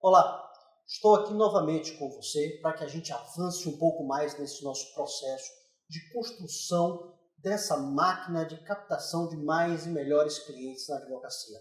Olá, estou aqui novamente com você para que a gente avance um pouco mais nesse nosso processo de construção dessa máquina de captação de mais e melhores clientes na advocacia.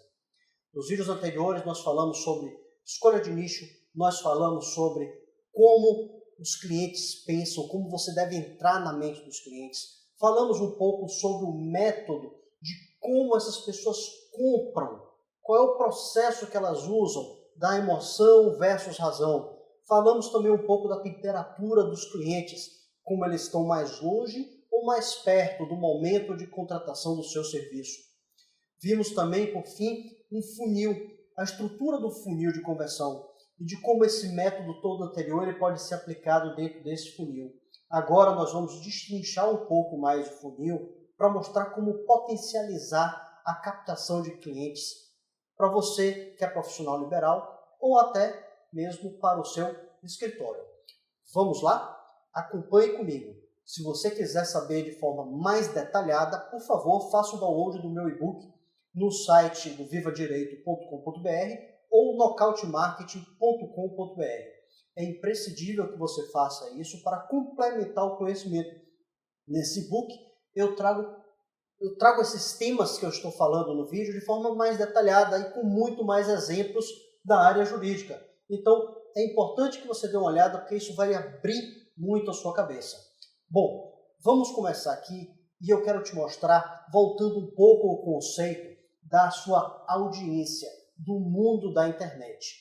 Nos vídeos anteriores nós falamos sobre escolha de nicho, nós falamos sobre como os clientes pensam, como você deve entrar na mente dos clientes. Falamos um pouco sobre o método de como essas pessoas compram, qual é o processo que elas usam da emoção versus razão. Falamos também um pouco da temperatura dos clientes, como eles estão mais longe ou mais perto do momento de contratação do seu serviço. Vimos também, por fim, um funil, a estrutura do funil de conversão e de como esse método todo anterior ele pode ser aplicado dentro desse funil. Agora nós vamos destrinchar um pouco mais o funil para mostrar como potencializar a captação de clientes para você que é profissional liberal ou até mesmo para o seu escritório. Vamos lá? Acompanhe comigo. Se você quiser saber de forma mais detalhada, por favor, faça o download do meu e-book no site do vivadireito.com.br ou nocautemarketing.com.br. É imprescindível que você faça isso para complementar o conhecimento. Nesse e-book eu trago esses temas que eu estou falando no vídeo de forma mais detalhada e com muito mais exemplos da área jurídica. Então, é importante que você dê uma olhada, porque isso vai abrir muito a sua cabeça. Bom, vamos começar aqui e eu quero te mostrar, voltando um pouco ao conceito da sua audiência, do mundo da internet.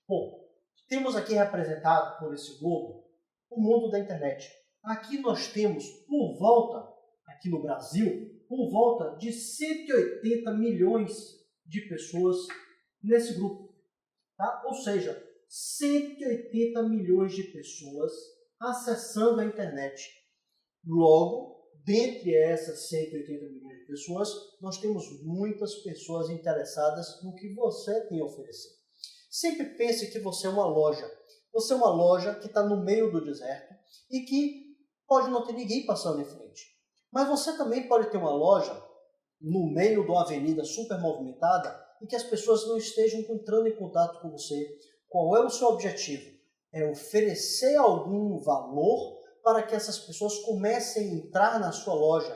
Bom, temos aqui representado por esse globo o mundo da internet. Aqui nós temos, por volta, aqui no Brasil, por volta de 180 milhões de pessoas nesse grupo. Tá? Ou seja, 180 milhões de pessoas acessando a internet. Logo, dentre essas 180 milhões de pessoas, nós temos muitas pessoas interessadas no que você tem a oferecer. Sempre pense que você é uma loja. Você é uma loja que está no meio do deserto e que pode não ter ninguém passando em frente. Mas você também pode ter uma loja no meio de uma avenida super movimentada e que as pessoas não estejam entrando em contato com você. Qual é o seu objetivo? É oferecer algum valor para que essas pessoas comecem a entrar na sua loja,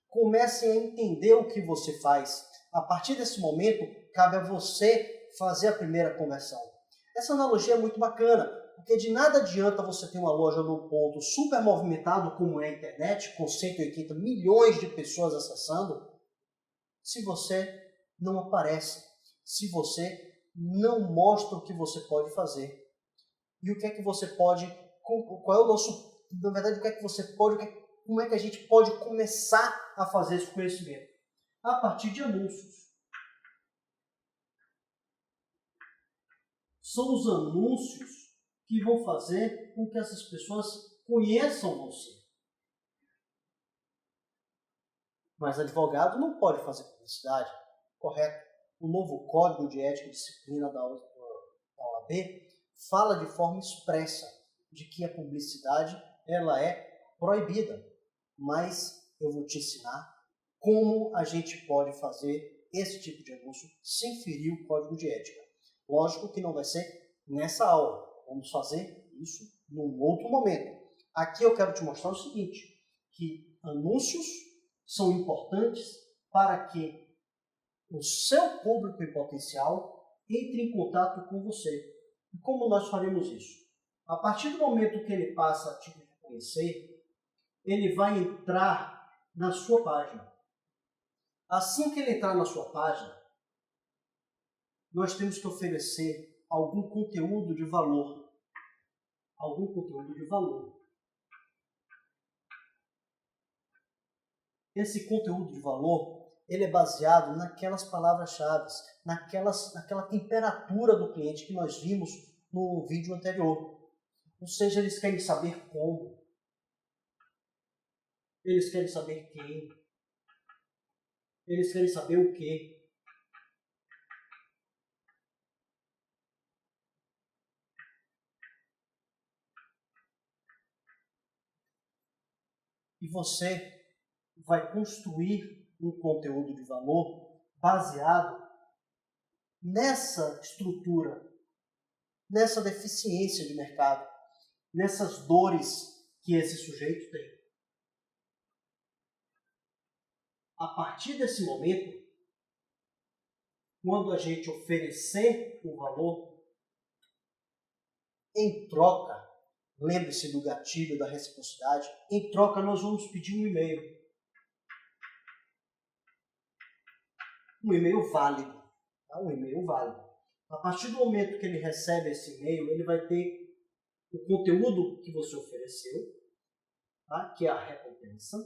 comecem a entender o que você faz. A partir desse momento, cabe a você fazer a primeira conversão. Essa analogia é muito bacana, porque de nada adianta você ter uma loja num ponto super movimentado como é a internet, com 180 milhões de pessoas acessando, se você não aparece, se você não mostra o que você pode fazer. E o que é que você pode, qual é o nosso, na verdade, o que é que você pode, como é que a gente pode começar a fazer esse conhecimento? A partir de anúncios. São os anúncios que vão fazer com que essas pessoas conheçam você. Mas advogado não pode fazer publicidade, correto? O novo Código de Ética e Disciplina da OAB fala de forma expressa de que a publicidade ela é proibida. Mas eu vou te ensinar como a gente pode fazer esse tipo de anúncio sem ferir o Código de Ética. Lógico que não vai ser nessa aula. Vamos fazer isso num outro momento. Aqui eu quero te mostrar o seguinte, que anúncios são importantes para que o seu público em potencial entre em contato com você. E como nós faremos isso? A partir do momento que ele passa a te reconhecer, ele vai entrar na sua página. Assim que ele entrar na sua página, nós temos que oferecer algum conteúdo de valor. Algum conteúdo de valor. Esse conteúdo de valor, ele é baseado naquelas palavras-chave, naquela temperatura do cliente que nós vimos no vídeo anterior. Ou seja, eles querem saber como. Eles querem saber quem. Eles querem saber o quê. E você vai construir um conteúdo de valor baseado nessa estrutura, nessa deficiência de mercado, nessas dores que esse sujeito tem. A partir desse momento, quando a gente oferecer o valor, em troca, lembre-se do gatilho da reciprocidade, em troca nós vamos pedir um e-mail. Um e-mail válido. Tá? Um e-mail válido. A partir do momento que ele recebe esse e-mail, ele vai ter o conteúdo que você ofereceu, tá? Que é a recompensa.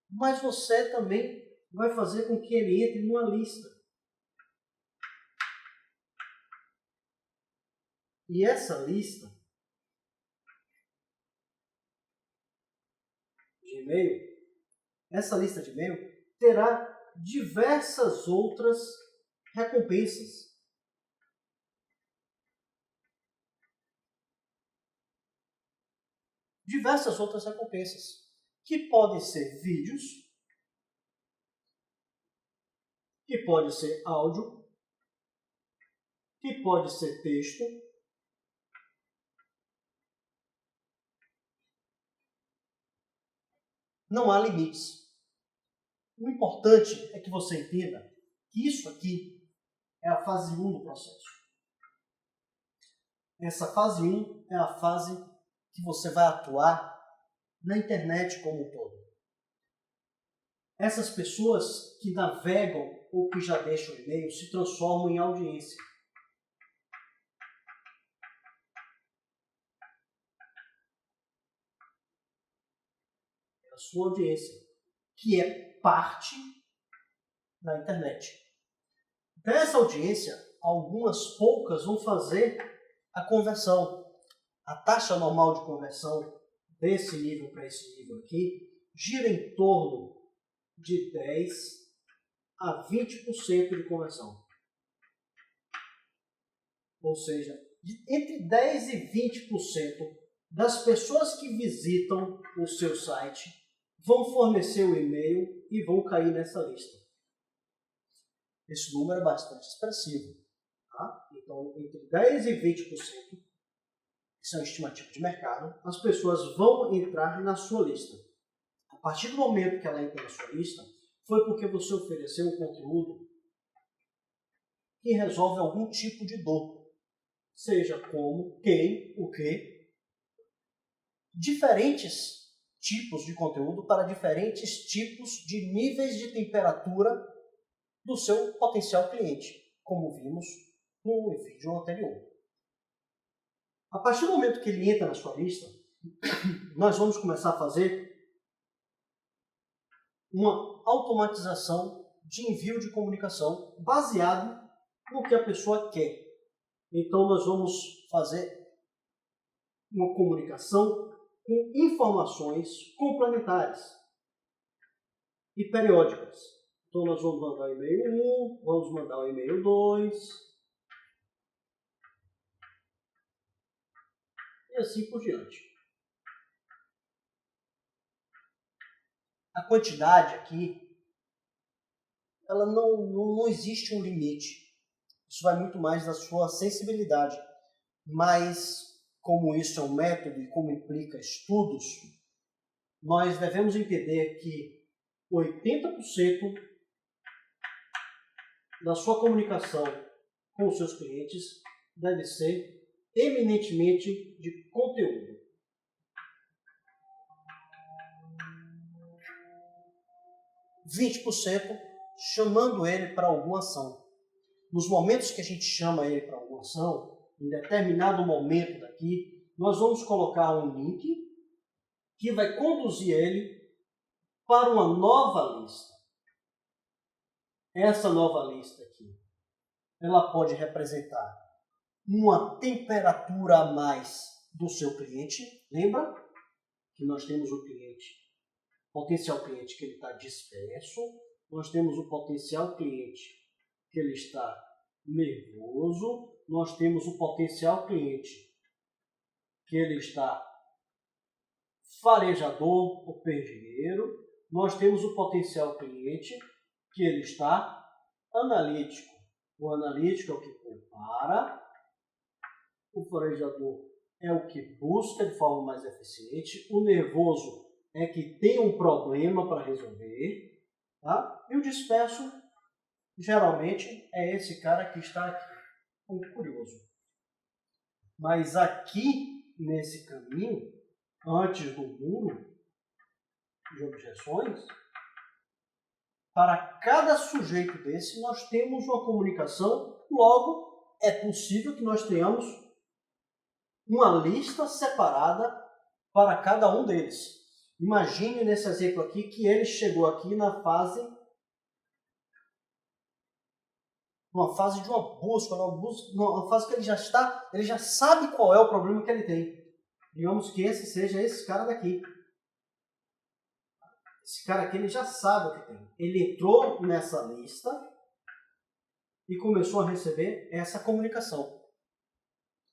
Mas você também vai fazer com que ele entre numa lista. E essa lista de e-mail, terá diversas outras recompensas. Diversas outras recompensas, que podem ser vídeos, que pode ser áudio, que pode ser texto, não há limites. O importante é que você entenda que isso aqui é a fase 1 do processo. Essa fase 1 é a fase que você vai atuar na internet como um todo. Essas pessoas que navegam ou que já deixam e-mail se transformam em audiência. É a sua audiência, que é parte da internet. Dessa audiência, algumas poucas vão fazer a conversão. A taxa normal de conversão desse nível para esse nível aqui gira em torno de 10 a 20% de conversão. Ou seja, entre 10 e 20% das pessoas que visitam o seu site vão fornecer o e-mail e vão cair nessa lista. Esse número é bastante expressivo. Tá? Então, entre 10 e 20%, isso é uma estimativa de mercado, as pessoas vão entrar na sua lista. A partir do momento que ela entra na sua lista, foi porque você ofereceu um conteúdo que resolve algum tipo de dor. Seja como, quem, o que. Diferentes tipos de conteúdo para diferentes tipos de níveis de temperatura do seu potencial cliente, como vimos no vídeo anterior. A partir do momento que ele entra na sua lista, nós vamos começar a fazer uma automatização de envio de comunicação baseado no que a pessoa quer. Então, nós vamos fazer uma comunicação com informações complementares e periódicas. Então, nós vamos mandar o e-mail 1, vamos mandar o e-mail 2, e assim por diante. A quantidade aqui, ela não existe um limite. Isso vai muito mais da sua sensibilidade. Mas, como isso é um método e como implica estudos, nós devemos entender que 80% da sua comunicação com os seus clientes deve ser eminentemente de conteúdo. – 20% chamando ele para alguma ação. Nos momentos que a gente chama ele para alguma ação, em determinado momento daqui, nós vamos colocar um link que vai conduzir ele para uma nova lista. Essa nova lista aqui, ela pode representar uma temperatura a mais do seu cliente. Lembra que nós temos o cliente, potencial cliente que ele está disperso, nós temos o potencial cliente que ele está nervoso, nós temos o potencial cliente que ele está farejador ou perdigueiro, nós temos o potencial cliente, que ele está analítico. O analítico é o que compara, o farejador é o que busca de forma mais eficiente, o nervoso é que tem um problema para resolver, tá? E o disperso, geralmente, é esse cara que está aqui, um curioso. Mas aqui, nesse caminho, antes do muro de objeções, para cada sujeito desse, nós temos uma comunicação, logo, é possível que nós tenhamos uma lista separada para cada um deles. Imagine nesse exemplo aqui que ele chegou aqui na fase de uma busca, uma fase que ele já sabe qual é o problema que ele tem. Digamos que esse seja esse cara daqui. Esse cara aqui, ele já sabe o que tem. Ele entrou nessa lista e começou a receber essa comunicação.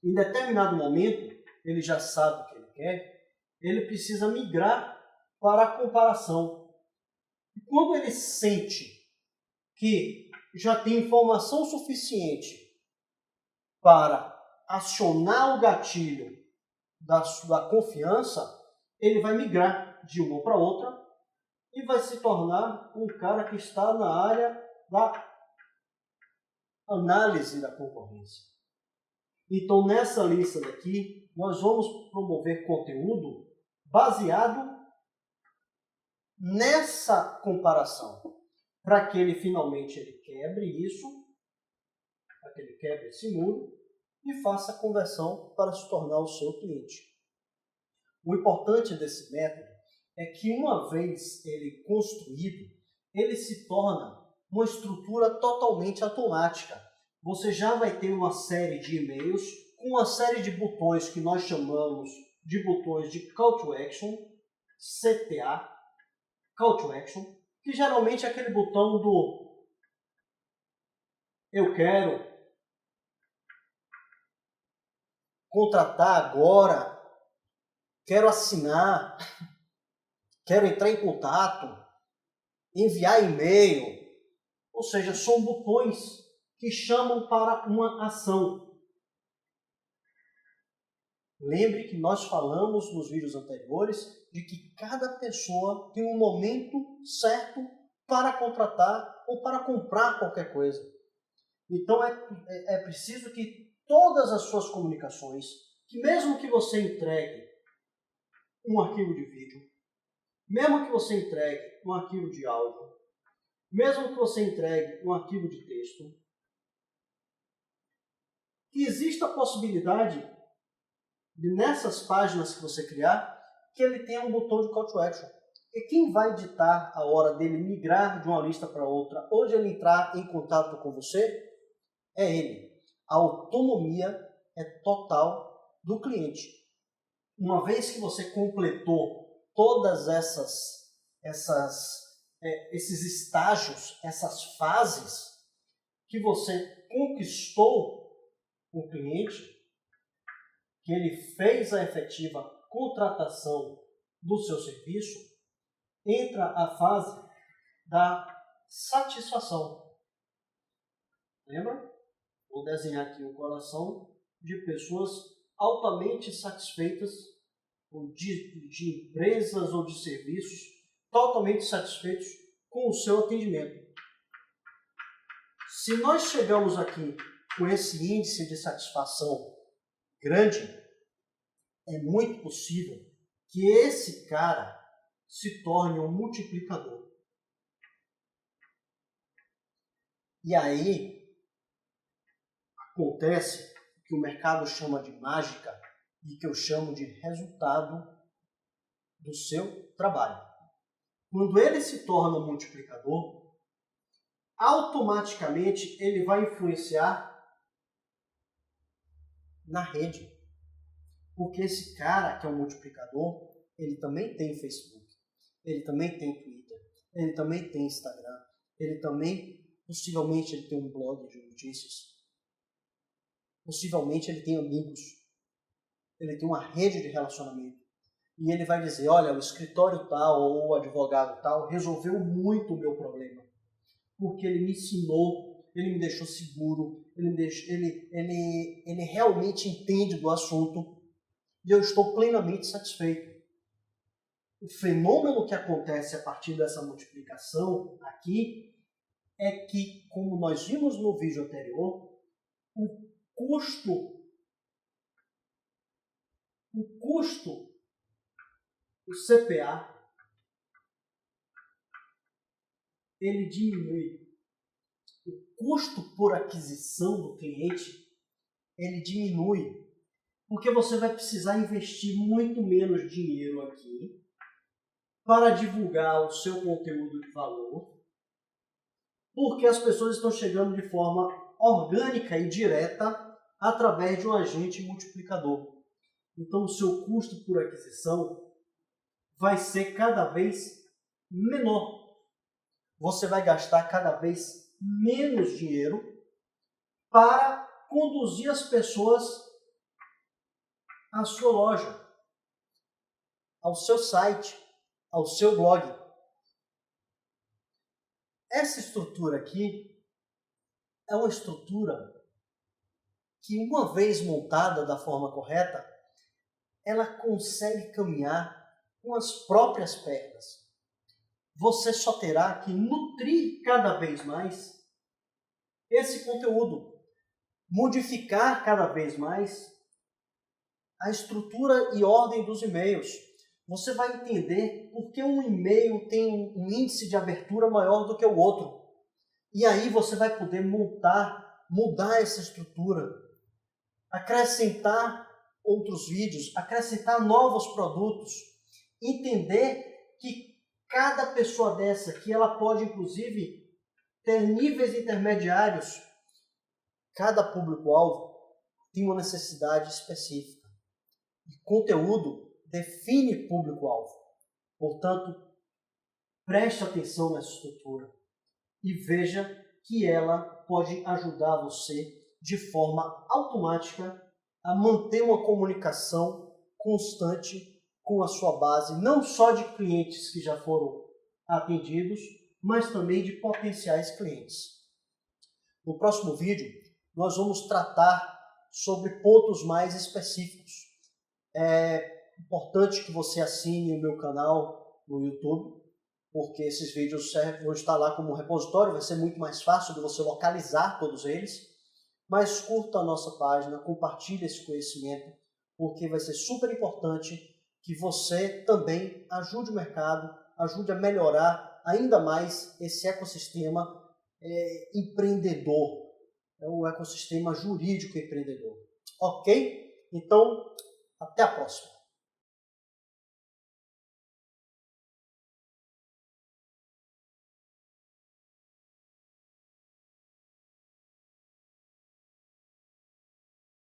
Em determinado momento, ele já sabe o que ele quer, ele precisa migrar para a comparação. E quando ele sente que já tem informação suficiente para acionar o gatilho da confiança, ele vai migrar de uma para outra e vai se tornar um cara que está na área da análise da concorrência. Então, nessa lista daqui, nós vamos promover conteúdo baseado nessa comparação, para que ele finalmente quebre isso, para que ele quebre esse muro e faça a conversão para se tornar o seu cliente. O importante desse método é que, uma vez ele construído, ele se torna uma estrutura totalmente automática. Você já vai ter uma série de e-mails com uma série de botões que nós chamamos de botões de Call to Action, CTA, Call to Action, que geralmente é aquele botão do eu quero contratar agora, quero assinar, quero entrar em contato, enviar e-mail. Ou seja, são botões que chamam para uma ação. Lembre que nós falamos nos vídeos anteriores de que cada pessoa tem um momento certo para contratar ou para comprar qualquer coisa. Então é preciso que todas as suas comunicações, que mesmo que você entregue um arquivo de vídeo, mesmo que você entregue um arquivo de áudio, mesmo que você entregue um arquivo de texto, que exista a possibilidade de, nessas páginas que você criar, que ele tenha um botão de Call to Action. E quem vai ditar a hora dele migrar de uma lista para outra, ou de ele entrar em contato com você, é ele. A autonomia é total do cliente. Uma vez que você completou todas esses estágios, essas fases que você conquistou com o cliente, que ele fez a efetiva contratação do seu serviço, entra a fase da satisfação. Lembra? Vou desenhar aqui um coração de pessoas altamente satisfeitas, de empresas ou de serviços totalmente satisfeitos com o seu atendimento. Se nós chegamos aqui com esse índice de satisfação grande, é muito possível que esse cara se torne um multiplicador. E aí acontece o que o mercado chama de mágica e que eu chamo de resultado do seu trabalho. Quando ele se torna um multiplicador, automaticamente ele vai influenciar na rede. Porque esse cara que é um multiplicador, ele também tem Facebook, ele também tem Twitter, ele também tem Instagram, ele também, possivelmente, ele tem um blog de notícias, possivelmente ele tem amigos, ele tem uma rede de relacionamento. e ele vai dizer, olha, o escritório tal ou o advogado tal resolveu muito o meu problema, porque ele me ensinou, ele me deixou seguro, ele realmente entende do assunto e eu estou plenamente satisfeito. O fenômeno que acontece a partir dessa multiplicação aqui é que, como nós vimos no vídeo anterior, o custo, o CPA, ele diminui. O custo por aquisição do cliente, ele diminui. Porque você vai precisar investir muito menos dinheiro aqui para divulgar o seu conteúdo de valor, porque as pessoas estão chegando de forma orgânica e direta através de um agente multiplicador. Então, o seu custo por aquisição vai ser cada vez menor. Você vai gastar cada vez menos dinheiro para conduzir as pessoas à sua loja, ao seu site, ao seu blog. Essa estrutura aqui é uma estrutura que, uma vez montada da forma correta, ela consegue caminhar com as próprias pernas. Você só terá que nutrir cada vez mais esse conteúdo, modificar cada vez mais a estrutura e ordem dos e-mails. Você vai entender por que um e-mail tem um índice de abertura maior do que o outro. E aí você vai poder mudar essa estrutura, acrescentar outros vídeos, acrescentar novos produtos, entender que cada pessoa dessa aqui, ela pode inclusive ter níveis intermediários. Cada público-alvo tem uma necessidade específica. E conteúdo define público-alvo. Portanto, preste atenção nessa estrutura e veja que ela pode ajudar você de forma automática a manter uma comunicação constante com a sua base, não só de clientes que já foram atendidos, mas também de potenciais clientes. No próximo vídeo, nós vamos tratar sobre pontos mais específicos. É importante que você assine o meu canal no YouTube, porque esses vídeos vão estar lá como repositório, vai ser muito mais fácil de você localizar todos eles. Mas curta a nossa página, compartilhe esse conhecimento, porque vai ser super importante que você também ajude o mercado, ajude a melhorar ainda mais esse ecossistema empreendedor, o ecossistema jurídico empreendedor. Ok? Então, até a próxima.